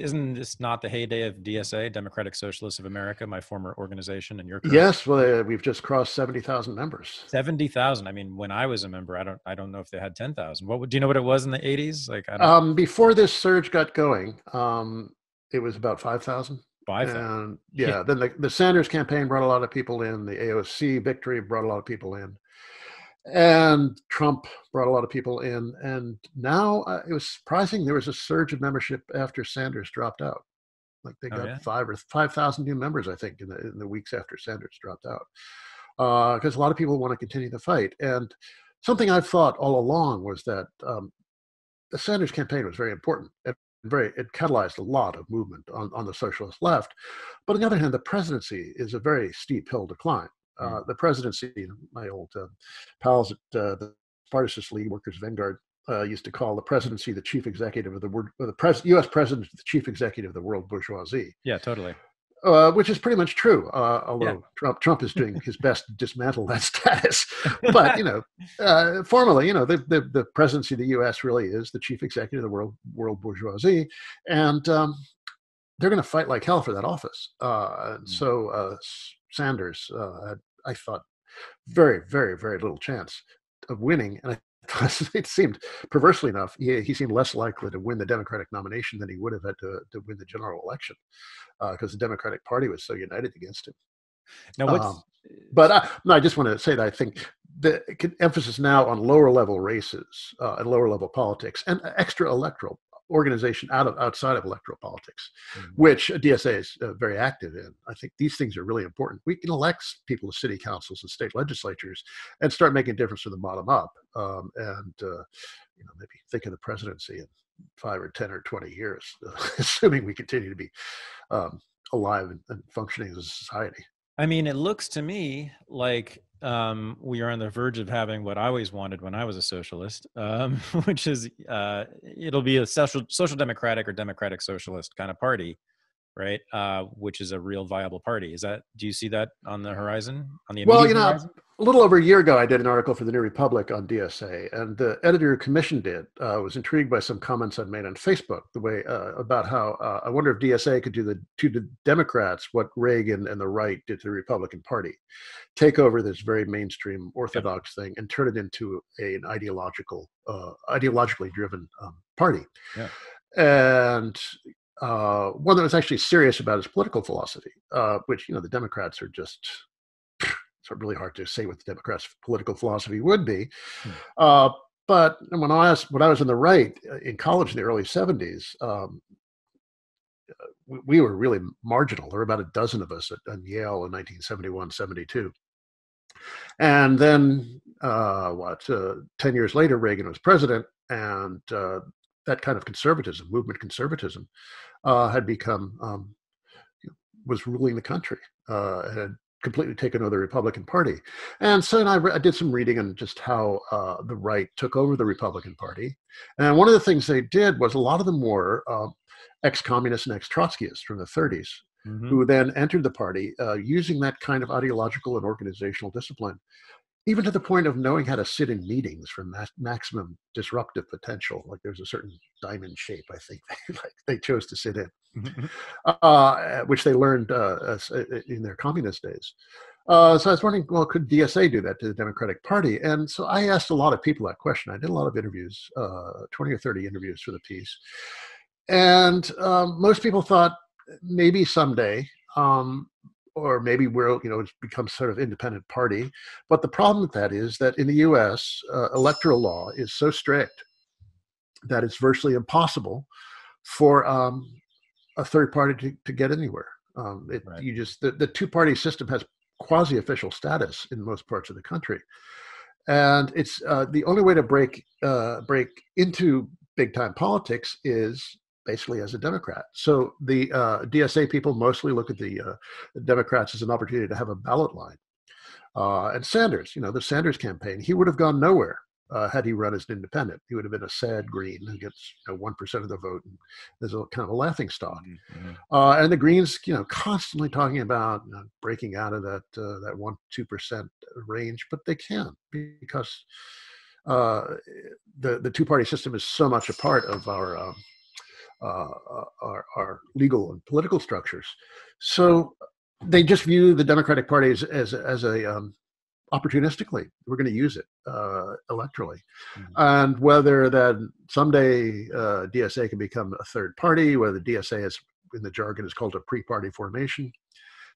Isn't this not the heyday of DSA, Democratic Socialists of America, my former organization and your current? Yes, well, we've just crossed 70,000 members. 70,000. I mean, when I was a member, I don't know if they had 10,000. Do you know what it was in the 80s? Like, I don't. Before this surge got going, it was about 5,000. 5,000. And Yeah. yeah, then the Sanders campaign brought a lot of people in. The AOC victory brought a lot of people in. And Trump brought a lot of people in. And now it was surprising. There was a surge of membership after Sanders dropped out. Like they Oh got yeah. 5,000 new members, I think, in the weeks after Sanders dropped out. Because a lot of people want to continue the fight. And something I've thought all along was that the Sanders campaign was very important. It catalyzed a lot of movement on the socialist left. But on the other hand, the presidency is a very steep hill to climb. Mm. The presidency, my old pals at the Spartacus League, Workers Vanguard, used to call the presidency the chief executive of the world, the U.S. president, the chief executive of the world bourgeoisie. Yeah, totally. Which is pretty much true, Yeah. although Trump is doing his best to dismantle that status. But formally, the presidency of the U.S. really is the chief executive of the world bourgeoisie, and they're going to fight like hell for that office. So Sanders, I thought, very, very, very little chance of winning, and it seemed, perversely enough, he seemed less likely to win the Democratic nomination than he would have had to win the general election, because the Democratic Party was so united against him. Now, No, I just want to say that I think the emphasis now on lower level races and lower level politics and extra electoral organization outside of electoral politics, which DSA is very active in. I think these things are really important. We can elect people to city councils and state legislatures and start making a difference from the bottom up, and maybe think of the presidency in 5 or 10 or 20 years, assuming we continue to be alive and functioning as a society. I mean, it looks to me like we are on the verge of having what I always wanted when I was a socialist, which is it'll be a social democratic or democratic socialist kind of party, right? Which is a real viable party. Do you see that on the horizon, on the immediate horizon? A little over a year ago, I did an article for the New Republic on DSA, and the editor who commissioned it was intrigued by some comments I'd made on Facebook, the way about how I wonder if DSA could do to the Democrats what Reagan and the right did to the Republican Party, take over this very mainstream orthodox thing and turn it into an ideologically driven party, and one that was actually serious about his political philosophy, which the Democrats are just. It's really hard to say what the Democrats' political philosophy would be. But when I was on the right in college in the early 70s, we were really marginal. There were about a dozen of us at Yale in 1971, 72. And then, 10 years later, Reagan was president, and that kind of conservatism, movement conservatism, had become, was ruling the country, and had completely taken over the Republican Party. And so I did some reading on just how the right took over the Republican Party. And one of the things they did was a lot of them were ex-communists and ex-Trotskyists from the 30s, who then entered the party using that kind of ideological and organizational discipline, even to the point of knowing how to sit in meetings for maximum disruptive potential. Like there's a certain diamond shape, I think, they chose to sit in, which they learned in their communist days. So I was wondering, well, could DSA do that to the Democratic Party? And so I asked a lot of people that question. I did a lot of interviews, 20 or 30 interviews for the piece. And most people thought maybe someday, or maybe it's become sort of independent party. But the problem with that is that in the U.S., electoral law is so strict that it's virtually impossible for a third party to get anywhere. The two-party system has quasi-official status in most parts of the country, and it's the only way to break into big-time politics is basically as a Democrat. So the DSA people mostly look at the Democrats as an opportunity to have a ballot line. And Sanders, the Sanders campaign, he would have gone nowhere had he run as an independent. He would have been a sad green who gets 1% of the vote. And there's a kind of a laughing stock. And the Greens, constantly talking about breaking out of that 1-2% range, but they can't because the two-party system is so much a part of our our legal and political structures. So they just view the Democratic Party as a opportunistically. We're going to use it electorally. Mhm. And whether that someday DSA can become a third party, whether DSA is, in the jargon, is called a pre-party formation.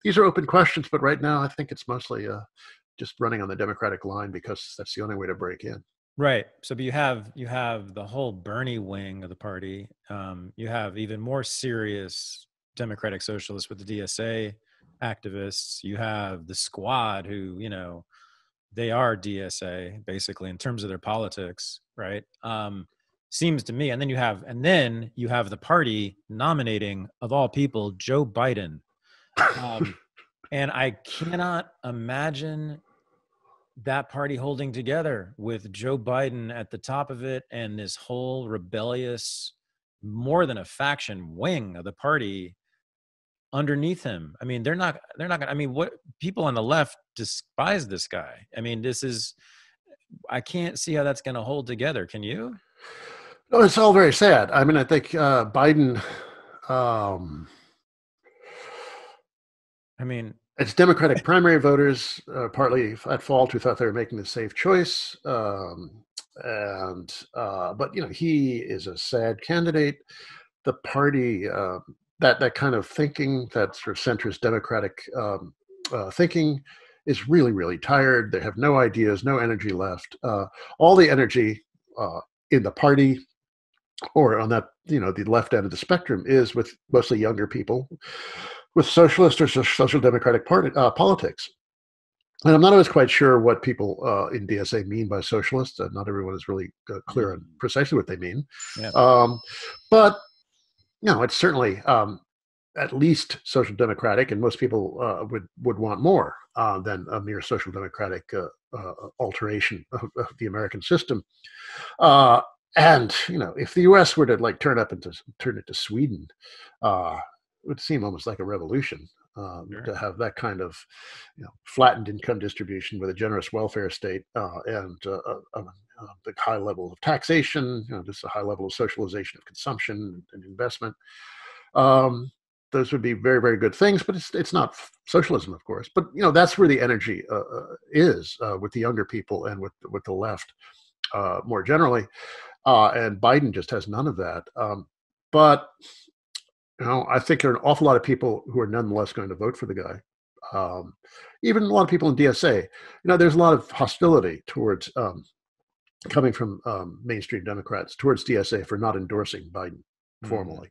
These are open questions, but right now I think it's mostly just running on the Democratic line because that's the only way to break in. Right. So, but you have the whole Bernie wing of the party. You have even more serious Democratic Socialists with the DSA activists. You have the Squad, who, they are DSA basically in terms of their politics, right? Seems to me. And then you have the party nominating, of all people, Joe Biden. And I cannot imagine that party holding together with Joe Biden at the top of it and this whole rebellious, more than a faction wing of the party underneath him. I mean, they're not gonna, I mean, what people on the left despise this guy. I mean, I can't see how that's going to hold together. Can you? No, it's all very sad. I mean, I think Biden, I mean, it's Democratic primary voters, partly at fault, who thought they were making the safe choice. But he is a sad candidate. The party, that kind of thinking, that sort of centrist Democratic thinking, is really, really tired. They have no ideas, no energy left. All the energy in the party, or on that, the left end of the spectrum, is with mostly younger people, with socialist or social democratic politics. And I'm not always quite sure what people in DSA mean by socialist. Not everyone is really clear on precisely what they mean. Yeah. But it's certainly at least social democratic, and most people would want more than a mere social democratic alteration of the American system. And if the U.S. were to turn it to Sweden, it would seem almost like a revolution Sure. to have that kind of flattened income distribution with a generous welfare state and the high level of taxation, just a high level of socialization of consumption and investment. Those would be very, very good things, but it's not socialism, of course. But that's where the energy is with the younger people and with the left more generally. And Biden just has none of that. But I think there are an awful lot of people who are nonetheless going to vote for the guy. Even a lot of people in DSA. There's a lot of hostility towards coming from mainstream Democrats towards DSA for not endorsing Biden formally.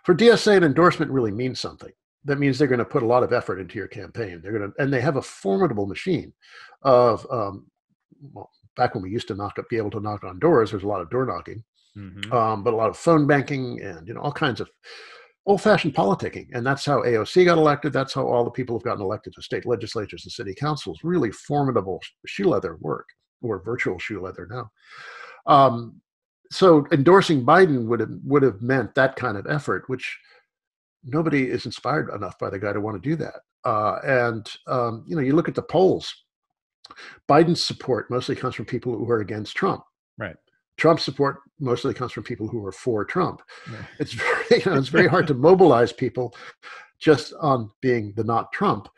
For DSA, an endorsement really means something. That means they're going to put a lot of effort into your campaign. And they have a formidable machine of, back when we used to be able to knock on doors, there's a lot of door knocking, but a lot of phone banking and all kinds of old-fashioned politicking. And that's how AOC got elected. That's how all the people have gotten elected to state legislatures and city councils. Really formidable shoe leather work, or virtual shoe leather now. So endorsing Biden would have meant that kind of effort, which nobody is inspired enough by the guy to want to do that. You look at the polls. Biden's support mostly comes from people who are against Trump. Right. Trump's support mostly comes from people who are for Trump. Right. It's very hard to mobilize people just on being the not Trump.